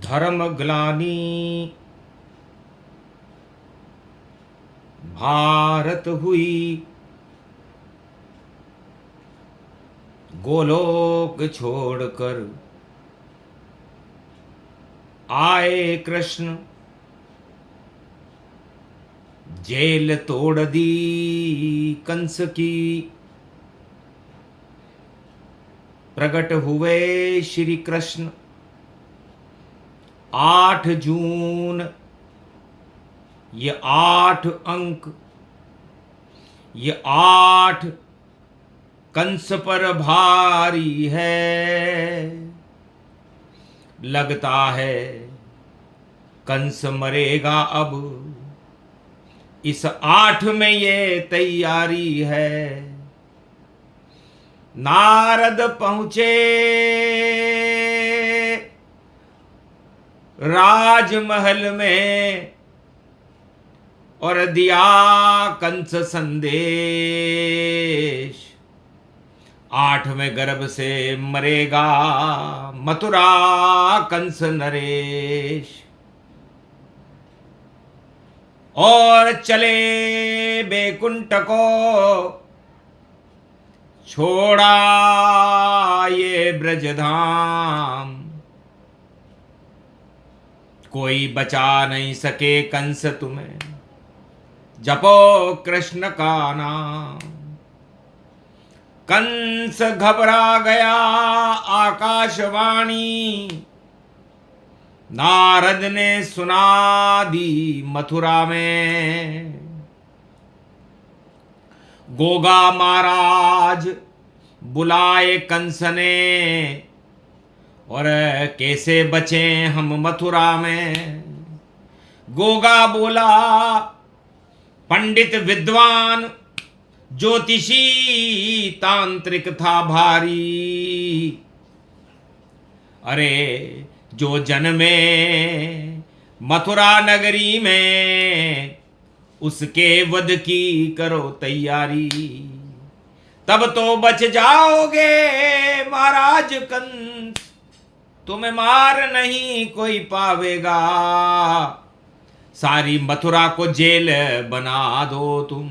धर्म ग्लानि भारत हुई, गोलोक छोड़कर आए कृष्ण, जेल तोड़ दी कंस की, प्रकट हुए श्री कृष्ण 8 जून। ये 8 अंक, ये 8 कंस पर भारी है। लगता है कंस मरेगा अब, इस 8 में ये तैयारी है। नारद पहुंचे राजमहल में और दिया कंस संदेश, 8वें गर्भ से मरेगा मथुरा कंस नरेश। और चले बैकुंठ को छोड़ा ये ब्रजधाम, कोई बचा नहीं सके कंस तुम्हें, जपो कृष्ण का नाम। कंस घबरा गया आकाशवाणी, नारद ने सुना दी मथुरा में। गोगा महाराज बुलाए कंस ने, और कैसे बचे हम मथुरा में। गोगा बोला पंडित विद्वान ज्योतिषी तांत्रिक था भारी, अरे जो जन्मे मथुरा नगरी में, उसके वध की करो तैयारी। तब तो बच जाओगे महाराज कंस, तुम्हें मार नहीं कोई पावेगा। सारी मथुरा को जेल बना दो तुम,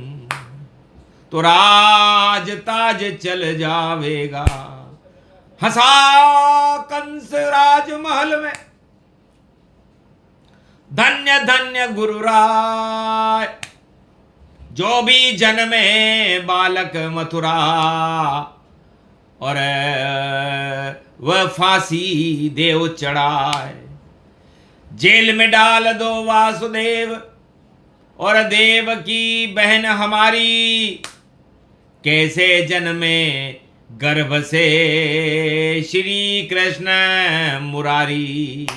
तो राज ताज चल जावेगा। हंसा कंस राजमहल में, धन्य धन्य गुरुराय, जो भी जन्मे बालक मथुरा। और वह फांसी देव चढ़ाए, जेल में डाल दो वासुदेव और देव की बहन हमारी। कैसे जन्मे गर्भ से श्री कृष्ण मुरारी।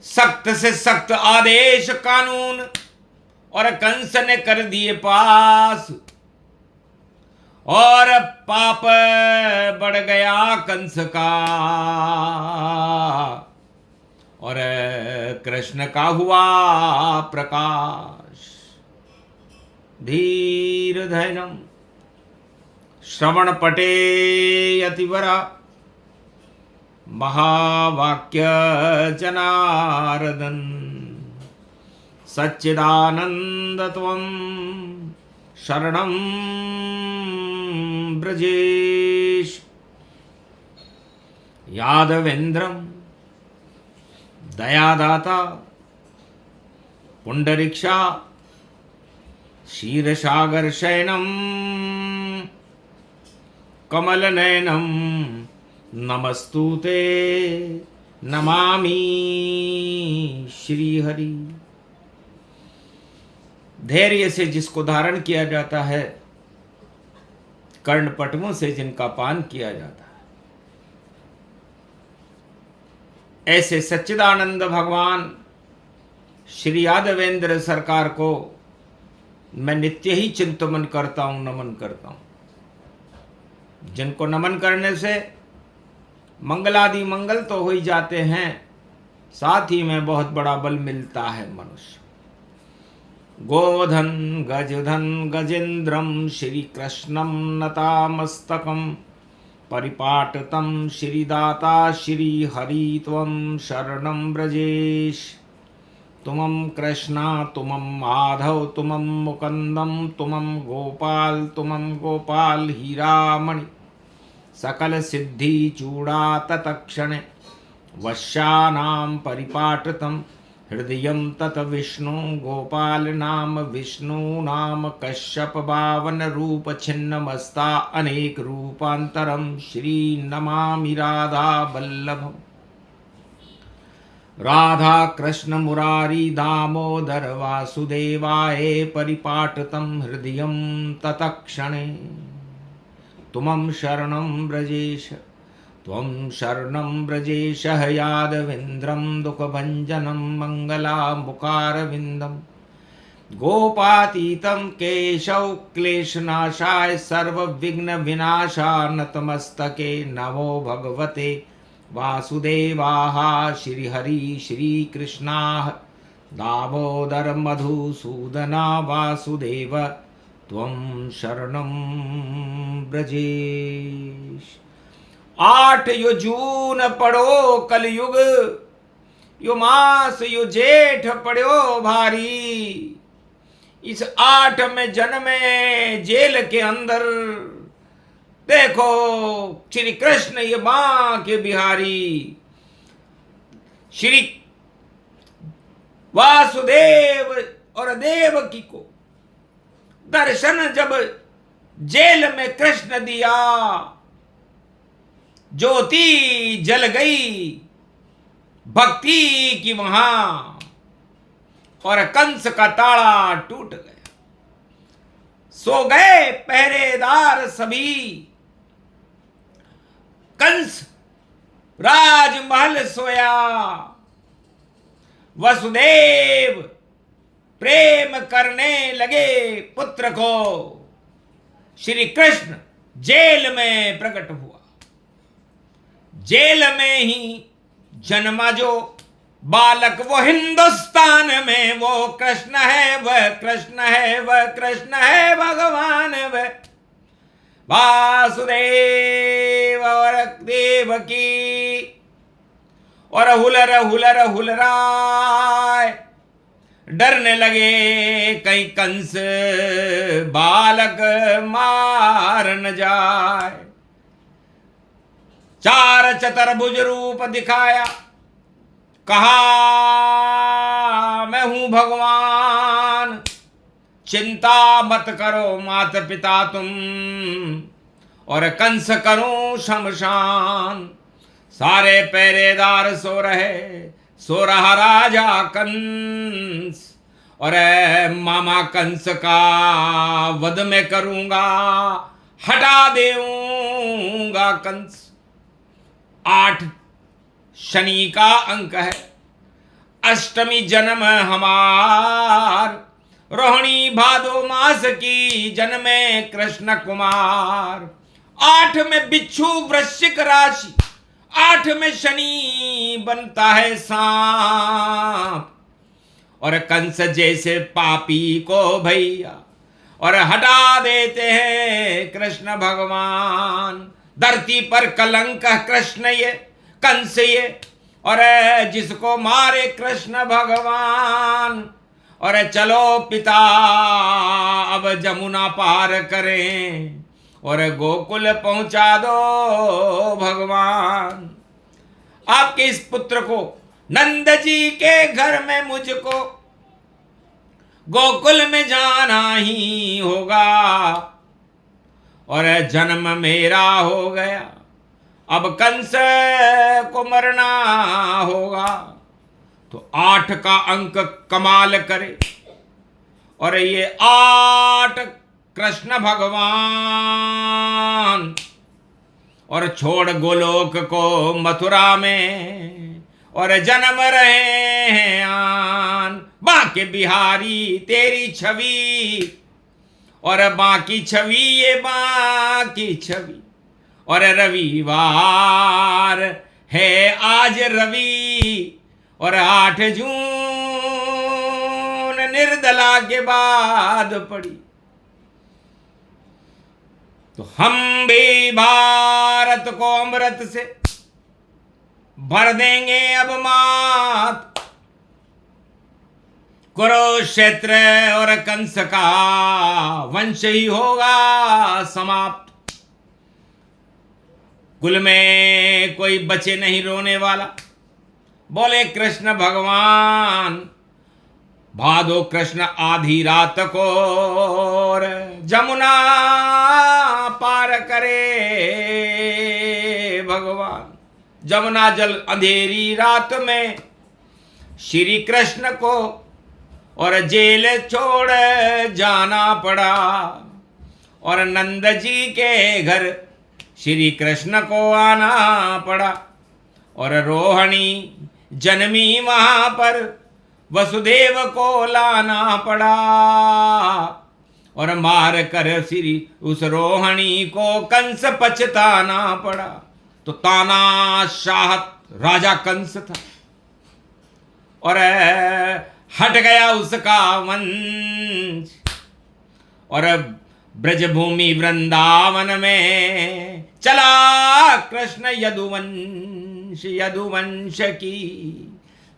सख्त से सख्त आदेश कानून और कंस ने कर दिए पास, और पाप बढ़ गया कंस का, और कृष्ण का हुआ प्रकाश। धीर धैर्यम श्रवण पटे यतिवरा, महावाक्य जनार्दन। सच्चिदानंद त्वं शरणं ब्रजेश। यादवेन्द्रम दयादाता पुंडरीक्षा क्षीरसागर शयनम कमलनयनम नमस्तुते नमामि श्रीहरि। धैर्य से जिसको धारण किया जाता है, कर्णपटुओं से जिनका पान किया जाता है, ऐसे सच्चिदानंद भगवान श्री यादवेंद्र सरकार को मैं नित्य ही चिंतन करता हूं, नमन करता हूं। जिनको नमन करने से मंगलादि मंगल तो हो ही जाते हैं, साथ ही में बहुत बड़ा बल मिलता है मनुष्य। गोधन गजधन गजेन्द्रम श्री कृष्णम नतामस्तकम परिपाटतं श्रीदाता श्रीहरि त्वं शरणं व्रजेश। तुमं कृष्णा तुमं माधव तुमं मुकुन्दं तुमं गोपाल तुमं गोपाल हीरामणि सकल सिद्धि चूड़ा तत्क्षणे वश्यानां परिपाटतं हृदयं तत विष्णु गोपाल नाम विष्णु नाम कश्यप बावन रूप छिन्नमस्ता अनेक रूपांतरम श्री नमामि राधा वल्लभम। राधा कृष्ण मुरारी दामोदर वासुदेवाय परिपाटतं हृदयं तत्क्षणे तुमं शरणं व्रजेश त्वं शरणं व्रजेश यादवेन्द्रं दुःखभञ्जनं मङ्गलाम्बुकारविन्दं गोपातीतं केशव क्लेशनाशाय सर्वविघ्नविनाशाय नतमस्तके नमो भगवते वासुदेवाः श्रीहरि श्रीकृष्णाः दामोदर मधुसूदना वासुदेव त्वं शरणं व्रजेश। 8 यो जून पड़ो कलयुग यो मास यो जेठ पड़ो भारी। इस 8 में जन्मे जेल के अंदर देखो श्री कृष्ण ये मां के बिहारी श्री वासुदेव और देवकी को दर्शन जब जेल में कृष्ण दिया ज्योति जल गई भक्ति की वहां और कंस का ताला टूट गया। सो गए पहरेदार सभी। कंस राजमहल सोया। वसुदेव प्रेम करने लगे पुत्र को। श्री कृष्ण जेल में प्रकट हुआ। जेल में ही जन्मा जो बालक वो हिंदुस्तान में वो कृष्ण है वह कृष्ण है वह कृष्ण है भगवान वह वासुदेव और देवकी और हुलर हुलर हुलराय डरने लगे कहीं कंस बालक मार न जाए। 4 चतुर्भुज रूप दिखाया कहा मैं हूं भगवान चिंता मत करो माता पिता तुम और कंस करो शमशान। सारे पहरेदार सो रहे सो रहा राजा कंस और मामा कंस का वध में करूंगा हटा देऊंगा कंस। 8 शनि का अंक है। अष्टमी जन्म हमार रोहिणी भादो मास की जन्मे कृष्ण कुमार। 8 में बिच्छू वृश्चिक राशि 8 में शनि बनता है सांप और कंस जैसे पापी को भैया और हटा देते हैं कृष्ण भगवान। धरती पर कलंक कृष्ण ये कंस ये और जिसको मारे कृष्ण भगवान। और चलो पिता अब जमुना पार करें और गोकुल पहुंचा दो भगवान। आपके इस पुत्र को नंद जी के घर में मुझको गोकुल में जाना ही होगा और जन्म मेरा हो गया अब कंस को मरना होगा। तो 8 का अंक कमाल करे और ये 8 कृष्ण भगवान और छोड़ गोलोक को मथुरा में और जन्म रहे हैं आन। बाके बिहारी तेरी छवि और बाकी छवि ये बाकी छवि और रविवार है आज रवि और 8 जून निर्दला के बाद पड़ी। तो हम भी भारत को अमृत से भर देंगे अब मात। कुरुक्षेत्र और कंस का वंश ही होगा समाप्त। कुल में कोई बचे नहीं रोने वाला। बोले कृष्ण भगवान। भादो कृष्ण आधी रात को जमुना पार करे भगवान। जमुना जल अंधेरी रात में श्री कृष्ण को और जेल छोड़ जाना पड़ा। और नंद जी के घर श्री कृष्ण को आना पड़ा। और रोहिणी जन्मी वहां पर वसुदेव को लाना पड़ा। और मार कर श्री उस रोहिणी को कंस पछताना पड़ा। तो तानाशाह राजा कंस था और हट गया उसका वंश। और ब्रजभूमि वृंदावन में चला कृष्ण यदुवंश। यदुवंश की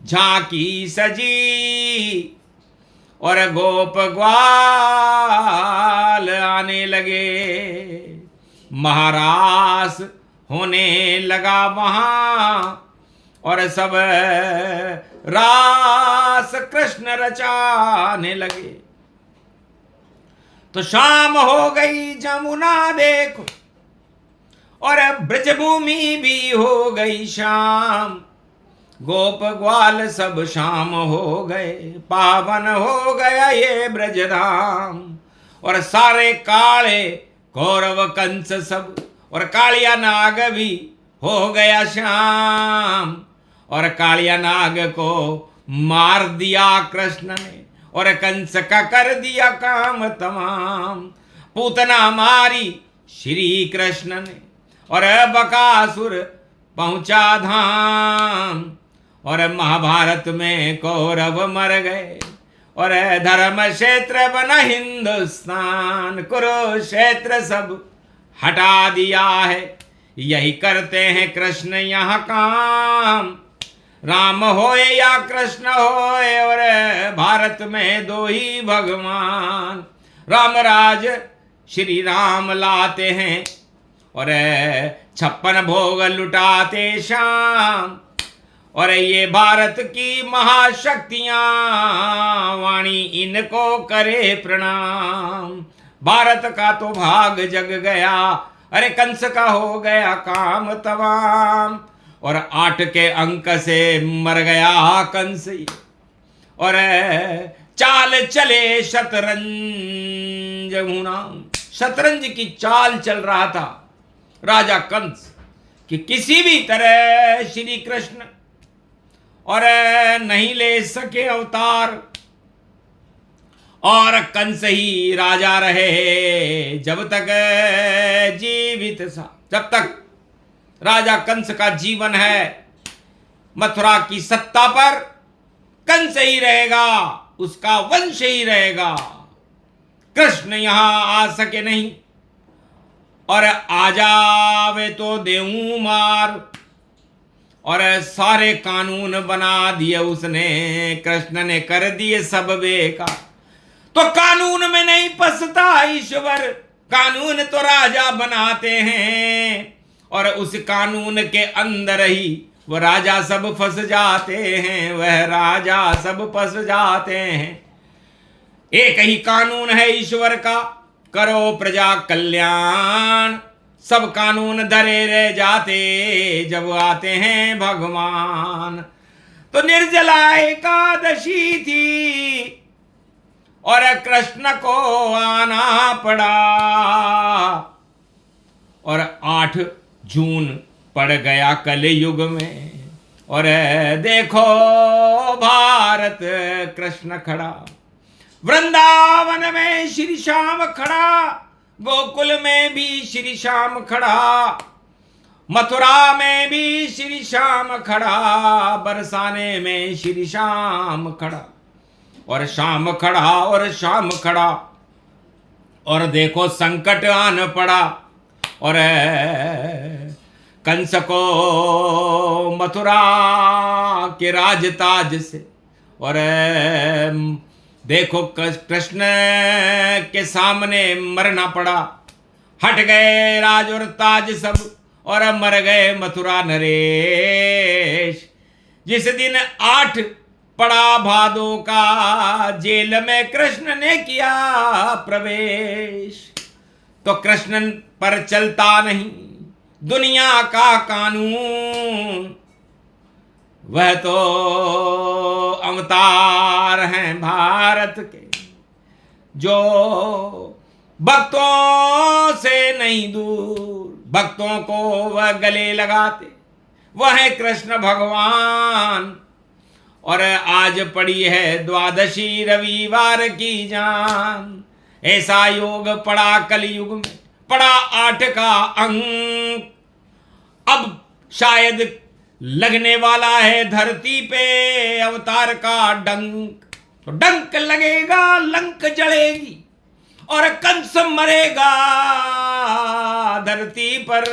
झांकी सजी और गोप ग्वाल आने लगे। महारास होने लगा वहां और सब रास कृष्ण रचाने लगे। तो शाम हो गई जमुना देखो और ब्रजभूमि भी हो गई शाम। गोप ग्वाल सब शाम हो गए। पावन हो गया ये ब्रजधाम। और सारे काले कौरव कंस सब और कालिया नाग भी हो गया शाम। और कालिया नाग को मार दिया कृष्ण ने और कंस का कर दिया काम तमाम। पूतना मारी श्री कृष्ण ने और बकासुर पहुंचा धाम। और महाभारत में कौरव मर गए और धर्म क्षेत्र बना हिंदुस्तान। कुरुक्षेत्र सब हटा दिया है। यही करते हैं कृष्ण यहाँ काम। राम होए या कृष्ण होए और भारत में दो ही भगवान। राम राज श्री राम लाते हैं और 56 भोग लुटाते शाम। और ये भारत की महाशक्तियां वाणी इनको करे प्रणाम। भारत का तो भाग जग गया। अरे कंस का हो गया काम तमाम। और 8 के अंक से मर गया कंस। और चाल चले शतरंज मुना। शतरंज की चाल चल रहा था राजा कंस कि किसी भी तरह श्री कृष्ण और नहीं ले सके अवतार। और कंस ही राजा रहे जब तक जीवित था। जब तक राजा कंस का जीवन है मथुरा की सत्ता पर कंस ही रहेगा। उसका वंश ही रहेगा। कृष्ण यहां आ सके नहीं और आ जावे तो देऊं मार। और सारे कानून बना दिए उसने। कृष्ण ने कर दिए सब बेकार। तो कानून में नहीं फंसता ईश्वर। कानून तो राजा बनाते हैं और उस कानून के अंदर ही वह राजा सब फंस जाते हैं। वह राजा सब फंस जाते हैं। एक ही कानून है ईश्वर का, करो प्रजा कल्याण। सब कानून धरे रह जाते जब आते हैं भगवान। तो निर्जला एकादशी थी और कृष्ण को आना पड़ा। और 8 जून पड़ गया कलयुग में। और देखो भारत कृष्ण खड़ा। वृंदावन में श्री श्याम खड़ा। गोकुल में भी श्री श्याम खड़ा। मथुरा में भी श्री श्याम खड़ा। बरसाने में श्री श्याम खड़ा। और श्याम खड़ा और श्याम खड़ा। और देखो संकट आन पड़ा और कंस को मथुरा के राजताज से, और देखो कृष्ण के सामने मरना पड़ा, हट गए राज और ताज सब, और मर गए मथुरा नरेश। जिस दिन 8 पड़ा भादों का, जेल में कृष्ण ने किया प्रवेश। तो कृष्ण पर चलता नहीं दुनिया का कानून, वह तो अवतार हैं भारत के, जो भक्तों से नहीं दूर, भक्तों को वह गले लगाते, वह है कृष्ण भगवान। और आज पड़ी है द्वादशी रविवार की जान, ऐसा योग पड़ा कलयुग में, पड़ा 8 का अंक। अब शायद लगने वाला है धरती पे अवतार का डंक, तो डंक लगेगा, लंक जलेगी और कंस मरेगा धरती पर।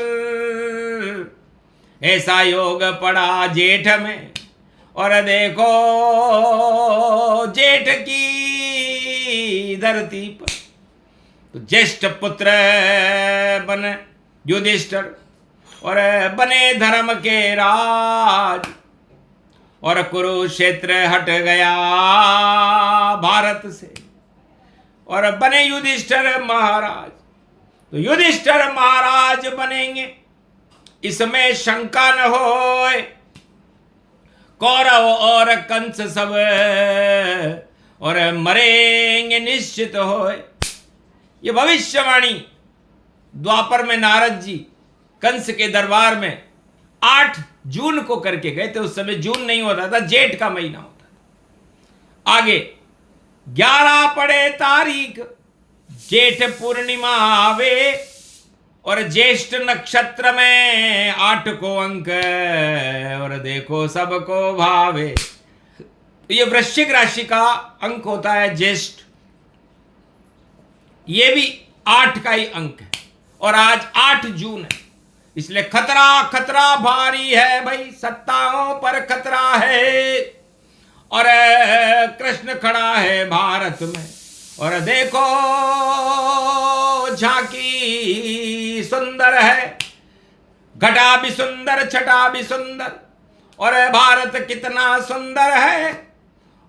ऐसा योग पड़ा जेठ में, और देखो जेठ की धरती पर तो ज्येष्ठ पुत्र बने युधिष्ठिर, और बने धर्म के राज, और कुरुक्षेत्र हट गया भारत से, और बने युधिष्ठिर महाराज। तो युधिष्ठिर महाराज बनेंगे, इसमें शंका न होए। कौरव और कंस सब और मरेंगे निश्चित होए। ये भविष्यवाणी द्वापर में नारद जी कंस के दरबार में 8 जून को करके गए थे। उस समय जून नहीं होता था, जेठ का महीना होता था। आगे 11 पड़े तारीख, जेठ पूर्णिमा आवे, और ज्येष्ठ नक्षत्र में 8 को अंक, और देखो सबको भावे। ये वृश्चिक राशि का अंक होता है ज्येष्ठ, ये भी 8 का ही अंक है, और आज 8 जून है, इसलिए खतरा खतरा भारी है भाई, सत्ताओं पर खतरा है। और कृष्ण खड़ा है भारत में, और देखो झांकी सुंदर है, घटा भी सुंदर, छटा भी सुंदर, और भारत कितना सुंदर है।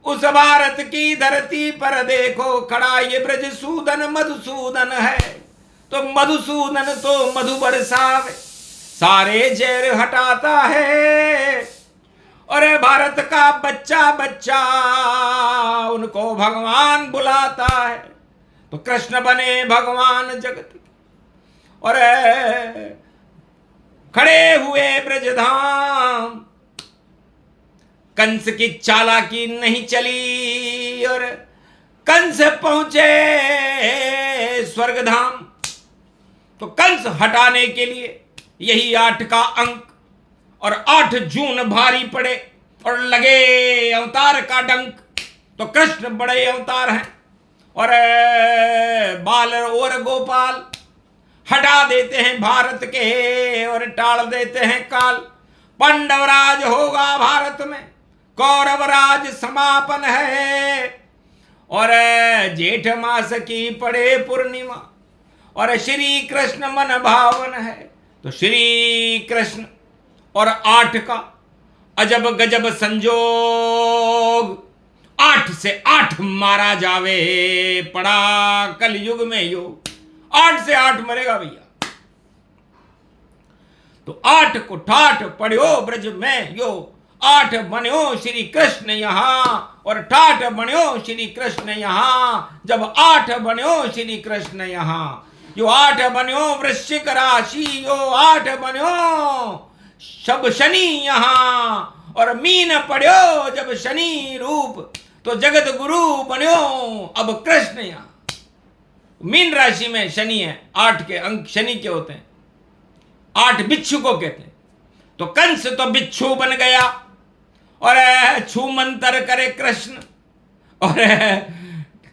उस भारत की धरती पर देखो खड़ा ये ब्रजसूदन मधुसूदन है। तो मधुसूदन तो मधु बरसावे, सारे जहर हटाता है, और भारत का बच्चा बच्चा उनको भगवान बुलाता है। तो कृष्ण बने भगवान जगत के, और खड़े हुए ब्रजधाम। कंस की चालाकी नहीं चली, और कंस पहुंचे स्वर्गधाम। तो कंस हटाने के लिए यही 8 का अंक, और 8 जून भारी पड़े, और लगे अवतार का डंक। तो कृष्ण बड़े अवतार हैं, और बाल और गोपाल हटा देते हैं भारत के, और टाल देते हैं काल। पांडवराज होगा भारत में, कौरवराज समापन है, और जेठ मास की पड़े पूर्णिमा, और श्री कृष्ण मन भावन है। तो श्री कृष्ण और 8 का अजब गजब संजोग, 8 से 8 मारा जावे, पड़ा कलयुग में योग। 8 से 8 मरेगा भैया। तो 8 को ठाठ पढ़ो ब्रज में यो, 8 बन्यो श्री कृष्ण यहां, और ठाठ बन्यो श्री कृष्ण यहां। जब 8 बन्यो श्री कृष्ण यहां, यो 8 बन्यो वृश्चिक राशि, यो 8 बन्यो शब शनि यहां, और मीन पढ़ो जब शनि रूप, तो जगत गुरु बन्यो अब कृष्ण यहां। मीन राशि में शनि है, 8 के अंक शनि के होते हैं, 8 बिच्छू को कहते हैं। तो कंस तो बिच्छू बन गया, और छू मंतर करे कृष्ण, और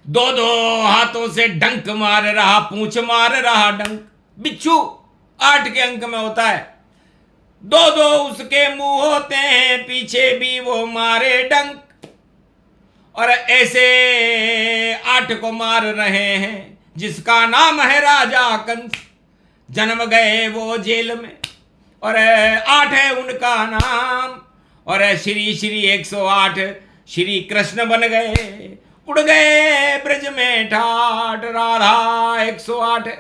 2-2 हाथों से डंक मार रहा, पूंछ मार रहा डंक। बिच्छू 8 के अंक में होता है, दो दो उसके मुंह होते हैं, पीछे भी वो मारे डंक। और ऐसे 8 को मार रहे हैं जिसका नाम है राजा कंस, जन्म गए वो जेल में और 8 है उनका नाम। और श्री श्री 108 श्री कृष्ण बन गए, उड़ गए ब्रज में ठाट। राधा 108 है,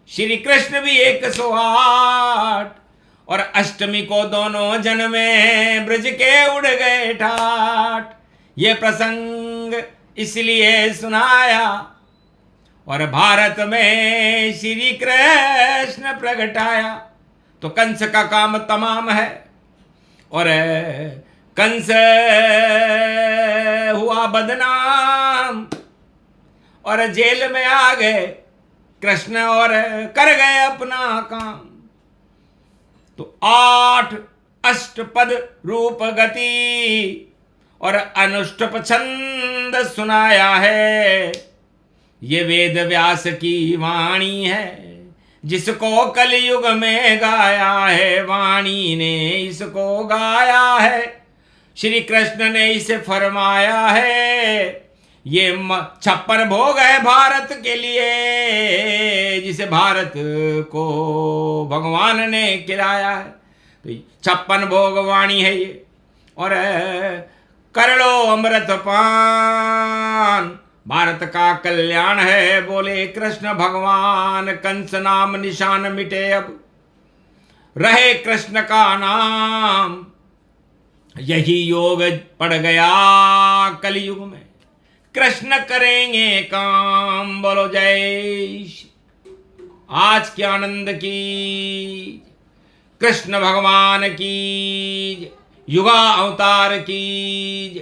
श्री कृष्ण भी 108, और अष्टमी को दोनों जन में ब्रज के उड़ गए ठाट। ये प्रसंग इसलिए सुनाया और भारत में श्री कृष्ण प्रगटाया। तो कंस का काम तमाम है और कंस हुआ बदनाम और जेल में आ गए कृष्ण और कर गए अपना काम। तो 8 अष्टपद रूप गति और अनुष्टुप छंद सुनाया है। ये वेद व्यास की वाणी है, जिसको कलयुग में गाया है, वाणी ने इसको गाया है, श्री कृष्ण ने इसे फरमाया है। ये 56 भोग है भारत के लिए, जिसे भारत को भगवान ने खिलाया है। तो 56 भोग वाणी है ये, और कर लो अमृत पान, भारत का कल्याण है, बोले कृष्ण भगवान। कंस नाम निशान मिटे अब, रहे कृष्ण का नाम, यही योग पड़ गया कलयुग में, कृष्ण करेंगे काम। बोलो जय श्री। आज के आनंद की, कृष्ण भगवान की, युगा अवतार की,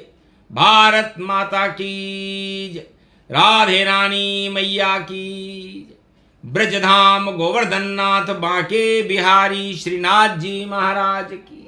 भारत माता की, राधे रानी मैया की, ब्रजधाम गोवर्धन नाथ बांके बिहारी श्रीनाथ जी महाराज की।